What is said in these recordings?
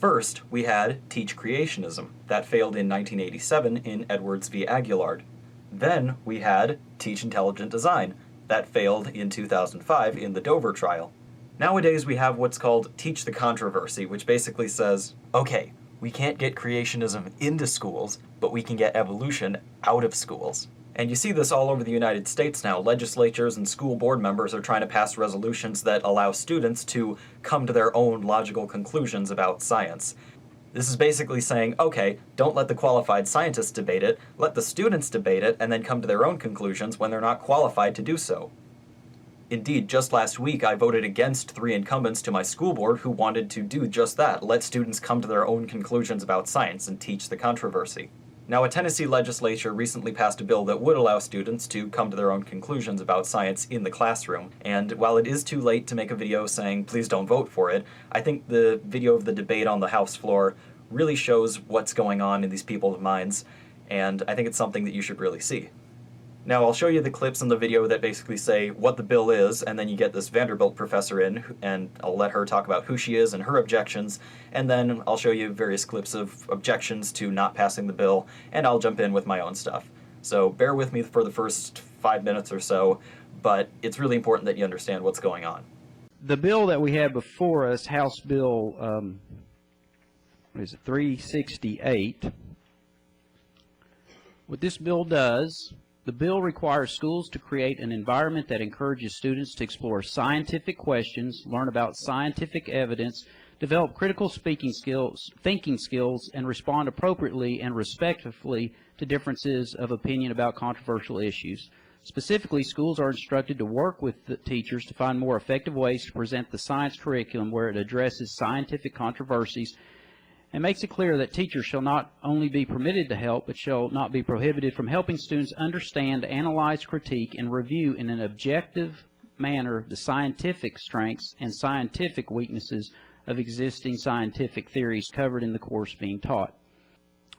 First, we had Teach Creationism. That failed in 1987 in Edwards v. Aguillard. Then we had Teach Intelligent Design. That failed in 2005 in the Dover trial. Nowadays we have what's called Teach the Controversy, which basically says, okay, we can't get creationism into schools, but we can get evolution out of schools. And you see this all over the United States now. Legislatures and school board members are trying to pass resolutions that allow students to come to their own logical conclusions about science. This is basically saying, okay, don't let the qualified scientists debate it, let the students debate it, and then come to their own conclusions when they're not qualified to do so. Indeed, just last week I voted against 3 incumbents to my school board who wanted to do just that, let students come to their own conclusions about science and teach the controversy. Now, a Tennessee legislature recently passed a bill that would allow students to come to their own conclusions about science in the classroom, and while it is too late to make a video saying please don't vote for it, I think the video of the debate on the House floor really shows what's going on in these people's minds, and I think it's something that you should really see. Now, I'll show you the clips in the video that basically say what the bill is, and then you get this Vanderbilt professor in, and I'll let her talk about who she is and her objections, and then I'll show you various clips of objections to not passing the bill, and I'll jump in with my own stuff. So bear with me for the first 5 minutes or so, but it's really important that you understand what's going on. The bill that we have before us, House Bill 368, what this bill does, the bill requires schools to create an environment that encourages students to explore scientific questions, learn about scientific evidence, develop critical thinking skills, and respond appropriately and respectfully to differences of opinion about controversial issues. Specifically, schools are instructed to work with the teachers to find more effective ways to present the science curriculum where it addresses scientific controversies, and makes it clear that teachers shall not only be permitted to help, but shall not be prohibited from helping students understand, analyze, critique, and review in an objective manner the scientific strengths and scientific weaknesses of existing scientific theories covered in the course being taught.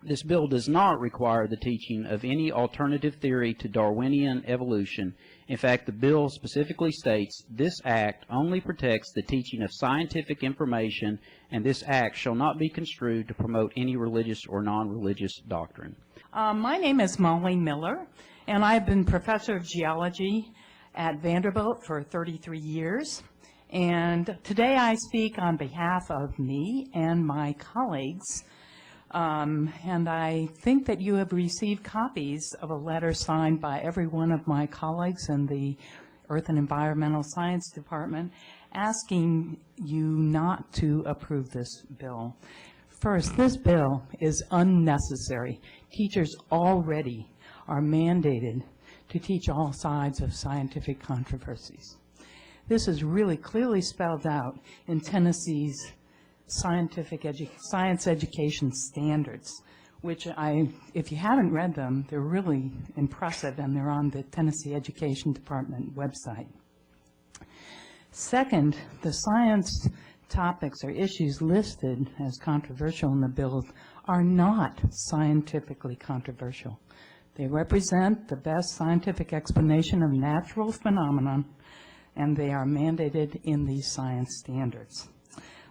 This bill does not require the teaching of any alternative theory to Darwinian evolution. In fact, the bill specifically states this act only protects the teaching of scientific information, and this act shall not be construed to promote any religious or non-religious doctrine. My name is Molly Miller, and I've been professor of geology at Vanderbilt for 33 years. And today I speak on behalf of me and my colleagues. And I think that you have received copies of a letter signed by every one of my colleagues in the Earth and Environmental Science Department asking you not to approve this bill. First, this bill is unnecessary. Teachers already are mandated to teach all sides of scientific controversies. This is really clearly spelled out in Tennessee's science education standards, which if you haven't read them, they're really impressive, and they're on the Tennessee Education Department website. Second, the science topics or issues listed as controversial in the bill are not scientifically controversial. They represent the best scientific explanation of natural phenomenon, and they are mandated in these science standards.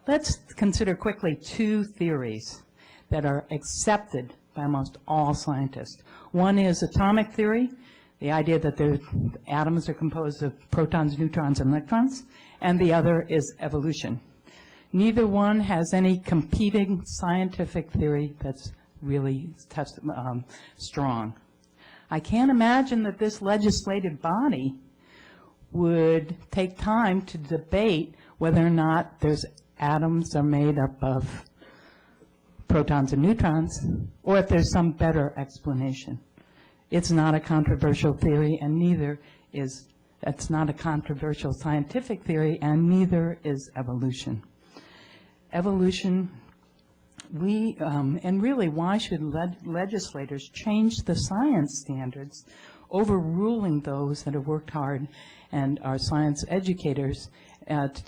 Let's consider quickly 2 theories that are accepted by almost all scientists. One is atomic theory, the idea that the atoms are composed of protons, neutrons, and electrons, and the other is evolution. Neither one has any competing scientific theory that's really strong. I can't imagine that this legislative body would take time to debate whether or not atoms are made up of protons and neutrons, or if there's some better explanation. It's not a controversial theory, and it's not a controversial scientific theory, and neither is evolution. Evolution, and really, why should legislators change the science standards, overruling those that have worked hard and are science educators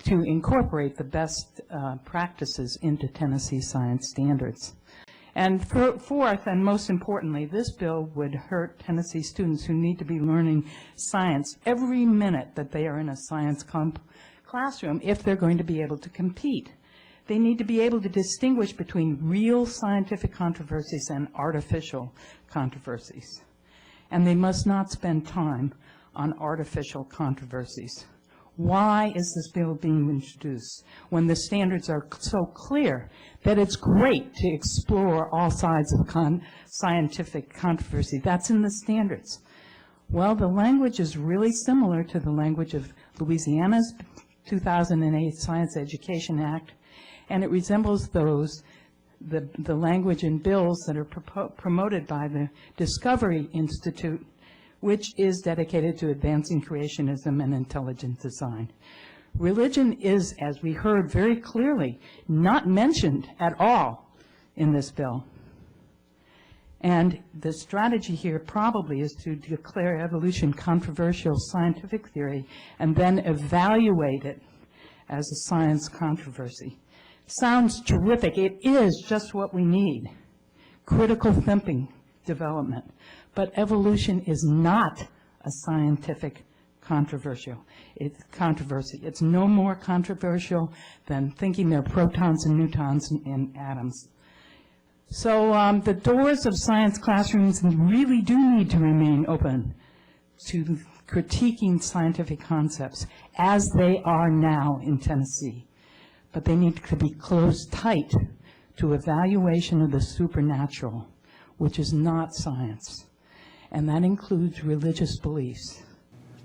to incorporate the best practices into Tennessee science standards? And fourth, and most importantly, this bill would hurt Tennessee students who need to be learning science every minute that they are in a science classroom if they're going to be able to compete. They need to be able to distinguish between real scientific controversies and artificial controversies. And they must not spend time on artificial controversies. Why is this bill being introduced when the standards are so clear that it's great to explore all sides of scientific controversy? That's in the standards. Well, the language is really similar to the language of Louisiana's 2008 Science Education Act, and it resembles the language in bills that are promoted by the Discovery Institute, which is dedicated to advancing creationism and intelligent design. Religion is, as we heard very clearly, not mentioned at all in this bill. And the strategy here probably is to declare evolution controversial scientific theory and then evaluate it as a science controversy. Sounds terrific. It is just what we need. Critical thinking development. But evolution is not a scientific controversy. It's no more controversial than thinking there are protons and neutrons in atoms. So the doors of science classrooms really do need to remain open to critiquing scientific concepts as they are now in Tennessee. But they need to be closed tight to evaluation of the supernatural, which is not science. And that includes religious beliefs.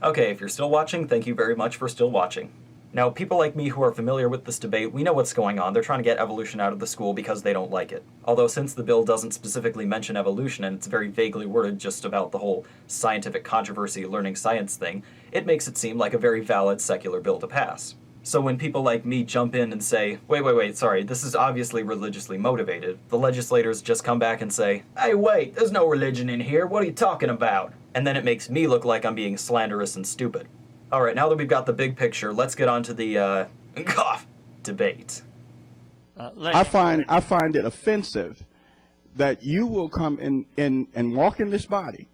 Okay, if you're still watching, thank you very much for still watching. Now, people like me who are familiar with this debate, we know what's going on. They're trying to get evolution out of the school because they don't like it. Although since the bill doesn't specifically mention evolution and it's very vaguely worded just about the whole scientific controversy learning science thing, it makes it seem like a very valid secular bill to pass. So when people like me jump in and say, wait, sorry, this is obviously religiously motivated, the legislators just come back and say, hey, wait, there's no religion in here, what are you talking about? And then it makes me look like I'm being slanderous and stupid. Alright, now that we've got the big picture, let's get on to the, debate. I find it offensive that you will come in and walk in this body,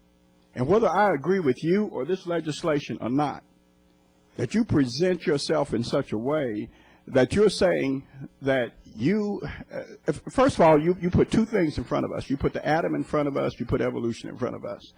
and whether I agree with you or this legislation or not, that you present yourself in such a way that you're saying that you, first of all, you put two things in front of us. You put the atom in front of us, you put evolution in front of us.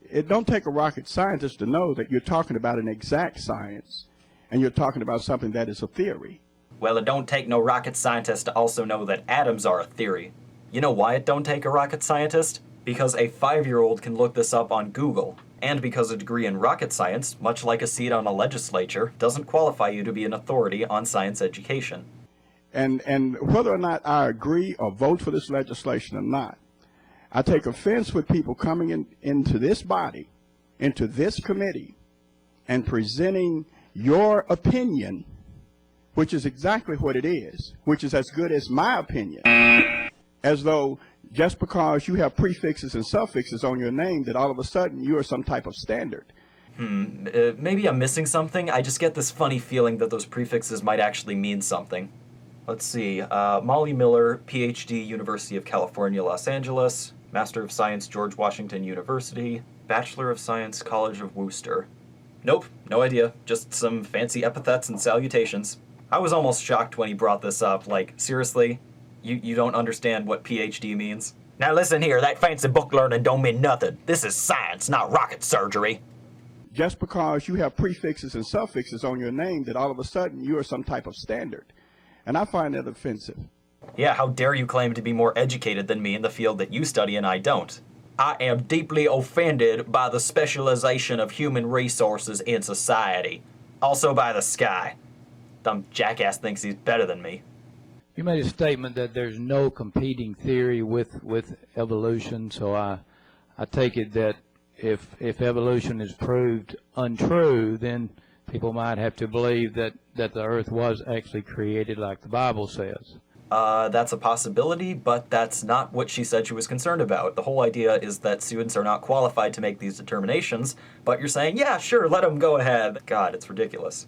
It don't take a rocket scientist to know that you're talking about an exact science and you're talking about something that is a theory. Well, it don't take no rocket scientist to also know that atoms are a theory. You know why it don't take a rocket scientist? Because a 5-year-old can look this up on Google. And because a degree in rocket science, much like a seat on a legislature, doesn't qualify you to be an authority on science education. And whether or not I agree or vote for this legislation or not, I take offense with people coming into this body, into this committee, and presenting your opinion, which is exactly what it is, which is as good as my opinion, as though just because you have prefixes and suffixes on your name that all of a sudden you are some type of standard. Maybe I'm missing something. I just get this funny feeling that those prefixes might actually mean something. Let's see. Molly Miller, PhD, University of California, Los Angeles. Master of Science, George Washington University. Bachelor of Science, College of Worcester. Nope, no idea. Just some fancy epithets and salutations. I was almost shocked when he brought this up. Like, seriously? You don't understand what PhD means? Now listen here, that fancy book learning don't mean nothing. This is science, not rocket surgery. Just because you have prefixes and suffixes on your name that all of a sudden you are some type of standard. And I find that offensive. Yeah, how dare you claim to be more educated than me in the field that you study and I don't? I am deeply offended by the specialization of human resources in society. Also by the sky. Dumb jackass thinks he's better than me. You made a statement that there's no competing theory with evolution, so I take it that if evolution is proved untrue, then people might have to believe that the earth was actually created like the Bible says. That's a possibility, but that's not what she said she was concerned about. The whole idea is that students are not qualified to make these determinations, but you're saying, yeah, sure, let them go ahead. God, it's ridiculous.